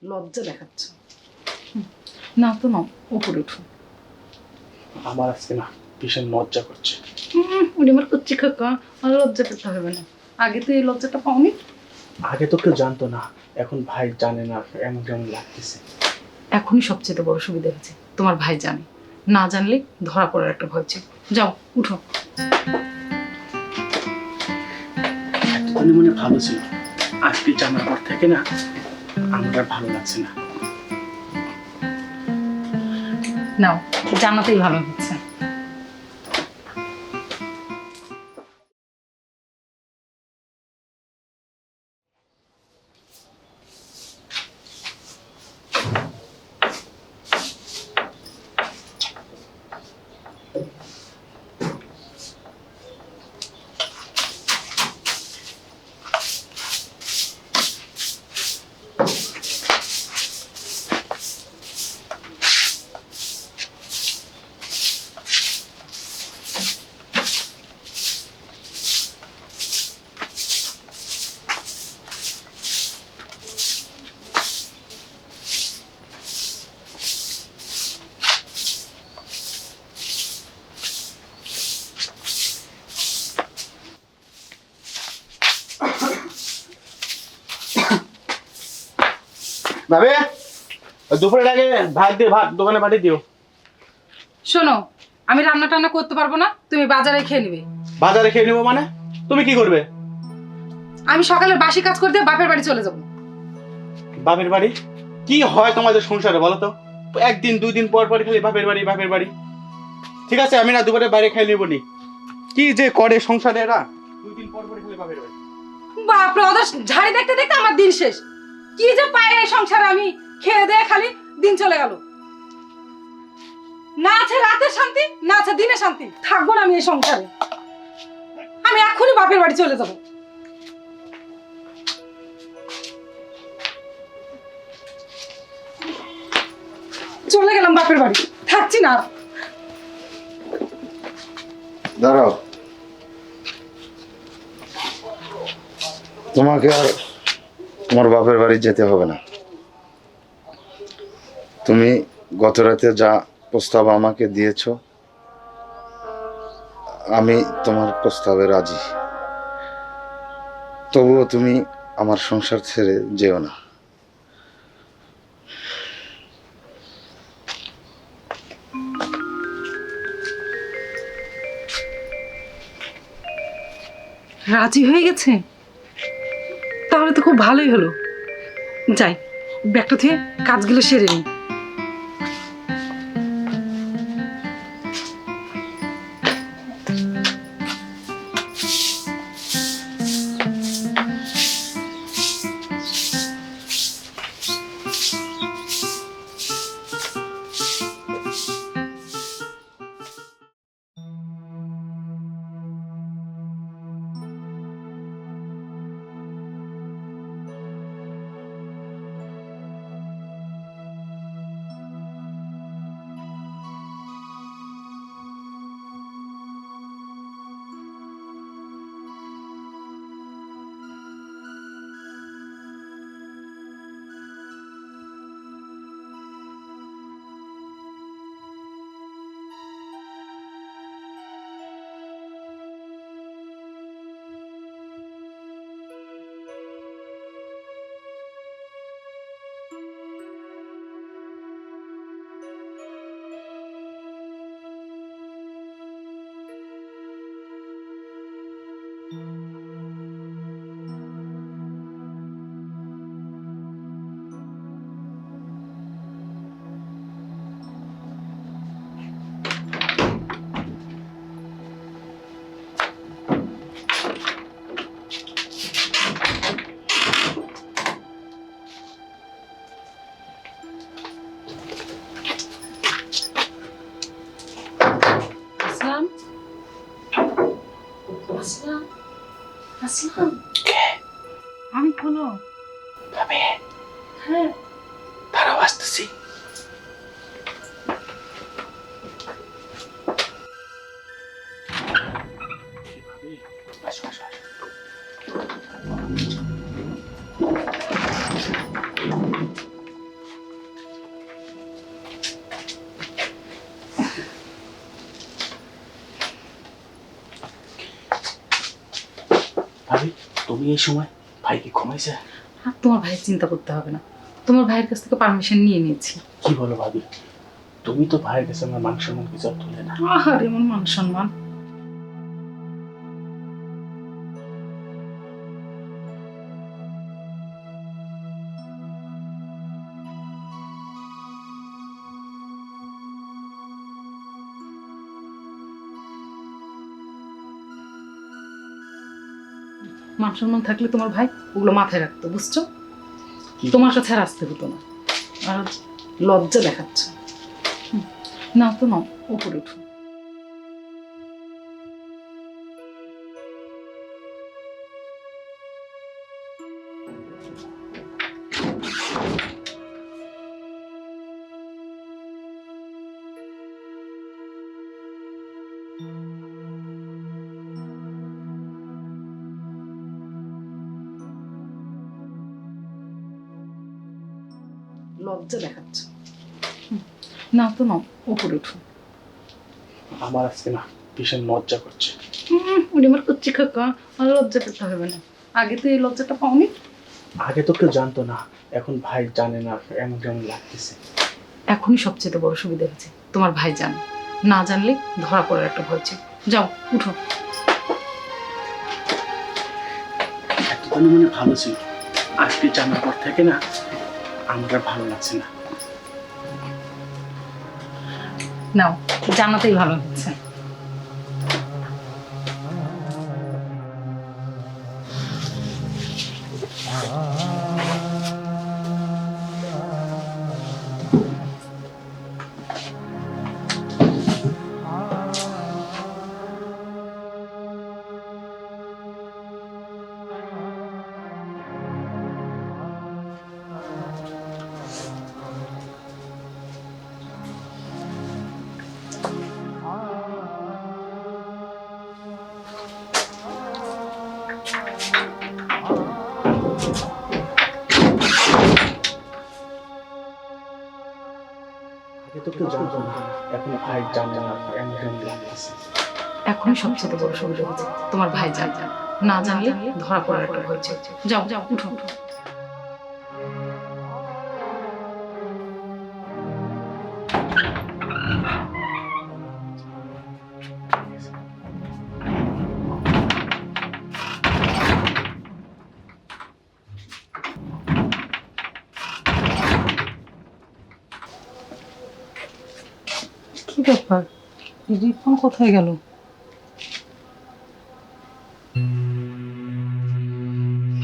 লজ্জা দেখাচ্ছ। না তো না, উপরে উঠো। আমার আজকে না ভীষণ লজ্জা করছে। উনি আমার কচ্ছি কাকা, আর লজ্জা করতে হবে না। আগে তো এই লজ্জাটা পাওনি। আগে তো কেউ জানতো না, এখন ভাই জানে না, এমন কেমন লাগতেছে। এখনই সবচেয়ে বড় সুবিধা হয়েছে, তোমার ভাই জানে। না জানলে ধরা পড়ার একটা ভয় ছিল। যাও উঠো। এতদিনে মনে ভালো ছিল, আজকে জানার পর থেকে না আমার আর ভালো লাগছে না। নাও, জানাতেই ভালো হচ্ছে। ভাবে দুপুরের আগে ভাত দিয়ে ভাত দোকানে পাঠিয়ে দিও। শোনো, আমি রান্না টান্না করতে পারবো না, তুমি বাজারে খেয়ে নিবে। বাজারে খেয়ে নেবো মানে? তুমি কি করবে? আমি সকালের বাসি কাজ করতে বাপের বাড়ি চলে যাবো। বাপের বাড়ি? কি হয় তোমাদের সংসারে বলো তো? একদিন দুই দিন পর পর খালি বাপের বাড়ি বাপের বাড়ি। ঠিক আছে, আমি না দুপুরে বাইরে খাই নেবো নি। কি যে করে সংসারে এরা, দুই দিন পর পর খালি বাপের বাড়ি। বাপরে, ওদের ঝাড়ি দেখতে দেখতে আমার দিন শেষ। কি যে পাই এই সংসারে, আমি খেয়ে দিয়ে খালি দিন চলে গেল। না আছে রাতের শান্তি, না আছে দিনের শান্তি। থাকবো না আমি এই সংসারে। আমি এখনই বাপের বাড়ি চলে যাব। চলে গেলাম বাপের বাড়ি, থাকছি না আর। দাঁড়াও, তোমাকে আর তোমার বাপের বাড়ি যেতে হবে না। তুমি গত রাতে যা প্রস্তাব আমাকে দিয়েছো, আমি তোমার প্রস্তাবে রাজি। তবুও তুমি আমার সংসার ছেড়ে যেও না। রাজি হয়ে গেছে, তাহলে তো খুব ভালোই হলো। যাই, ব্যাগটা থেকে কাজগুলো সেরে নিই। আসলাম, আসলাম, আসলাম। আমি খোলো। ভাবে হ্যাঁ, তারাও আসতেছি। আসো আসো আসো। তুমি এই সময় ভাই কি ঘুমাইছে? আর তোমার ভাইয়ের চিন্তা করতে হবে না, তোমার ভাইয়ের কাছ থেকে পারমিশন নিয়ে নিয়েছি। কি বলো ভাবি, তুমি তো ভাইয়ের কাছে আমার মান সম্মান কিছু আর তুলে না। আহার এমন মান সম্মান। মান সম্মান থাকলে তোমার ভাই ওগুলো মাথায় রাখতো, বুঝছো? তোমার কাছে আর আসতে হতো না। আর আজ লজ্জা দেখাচ্ছে। না তো নাও, উপরে উঠো। লজ্জা দেখাচ্ছে। না তো নাও, উপরে উঠো। আমার আজকে না ভীষণ লজ্জা করছে। ওটা আমার কচ্ছি কাকা, আর লজ্জা পেতে হবে না। আগে তো এই লজ্জাটা পাওনি। আগে তো কেউ জানতো না, এখন ভাই জানে না, এমন কেমন লাগতেছে। এখনই সবচেয়ে বড় সুবিধা হয়েছে, তোমার ভাই জানে। না জানলে ধরা পড়ার একটা ভয় ছিল। যাও উঠো। এতদিন মানে ভালো ছিল, আজকে জানার পর থেকে না আমার আর ভালো লাগছে না। নাও, জানাতেই ভালো হচ্ছে। আগে তো কেউ জানতো না, এখন ভাই জানে না, এমন কেমন লাগতেছে। এখনই সবচেয়ে বড় সুবিধা হয়েছে, তোমার ভাই জানে। না জানলে ধরা পড়ার একটা ভয় ছিল। যাও যাও উঠো উঠো। কি ব্যাপার, রিপন কোথায় গেল?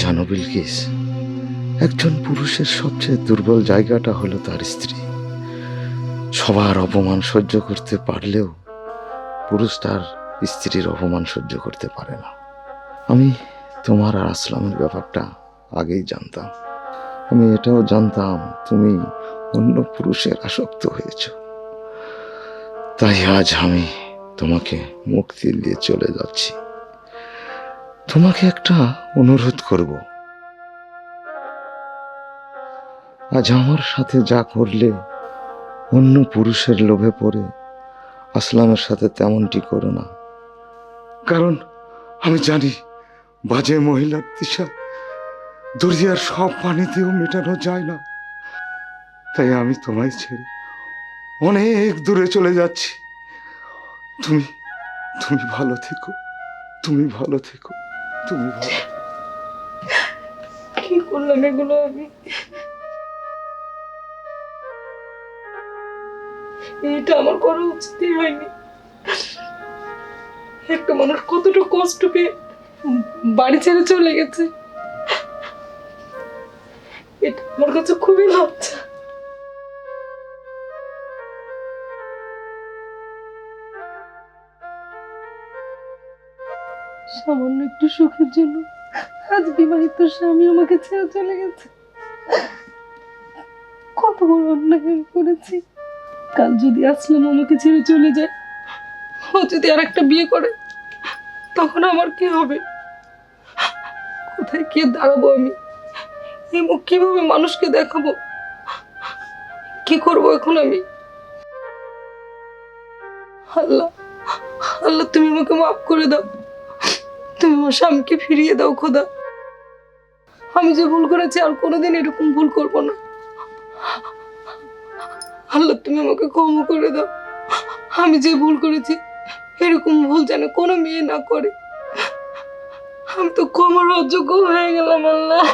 জানো বিলকিস, একজন পুরুষের সবচেয়ে দুর্বল জায়গাটা হলো তার স্ত্রী। সবার অপমান সহ্য করতে পারলেও পুরুষ তার স্ত্রীর অপমান সহ্য করতে পারে না। আমি তোমার আর আসলামের ব্যাপারটা আগেই জানতাম। আমি এটাও জানতাম তুমি অন্য পুরুষের আসক্ত হয়েছ। তাই আজ আমি তোমাকে মুক্তি দিয়ে চলে যাচ্ছি। তোমাকে একটা অনুরোধ করব, আজ আমার সাথে যা করলে অন্য পুরুষের লোভে পড়ে আসলামের সাথে তেমনটি করো না। কারণ আমি জানি বাজে মহিলার তৃষা দরিয়ার সব পানিতেও মেটানো যায় না। তাই আমি তোমায় ছেড়ে অনেক দূরে চলে যাচ্ছি। তুমি তুমি ভালো থেকো, তুমি ভালো থেকো, তুমি ভালো থেকো। কি করলাম এগুলো আমি? এটা আমার করা উচিতই হয়নি। একটা মানুষ কতটা কষ্ট পেয়ে বাড়ি ছেড়ে চলে গেছে, এটা আমার কাছে খুবই লজ্জা। সামান্য একটু সুখের জন্য আজ বিবাহিত স্বামী আমাকে ছেড়ে চলে গেছে। কত বড় অন্যায় আমি করেছি। কাল যদি আসলাম আমাকে ছেড়ে চলে যায়, ও যদি আর একটা বিয়ে করে, তখন আমার কি হবে? কোথায় কে দাঁড়াবো আমি? এই মুখ কিভাবে মানুষকে দেখাবো? কি করব এখন আমি? আল্লাহ, আল্লাহ তুমি আমাকে মাফ করে দাও। তুমি আমার স্বামীকে ফিরিয়ে দাও খোদা। আমি যে ভুল করেছি আর কোনোদিন এরকম ভুল করব না। আল্লাহ তুমি আমাকে ক্ষমা করে দাও। আমি যে ভুল করেছি এরকম ভুল যেন কোনো মেয়ে না করে। আমি তো ক্ষমার অযোগ্য হয়ে গেলাম আল্লাহ।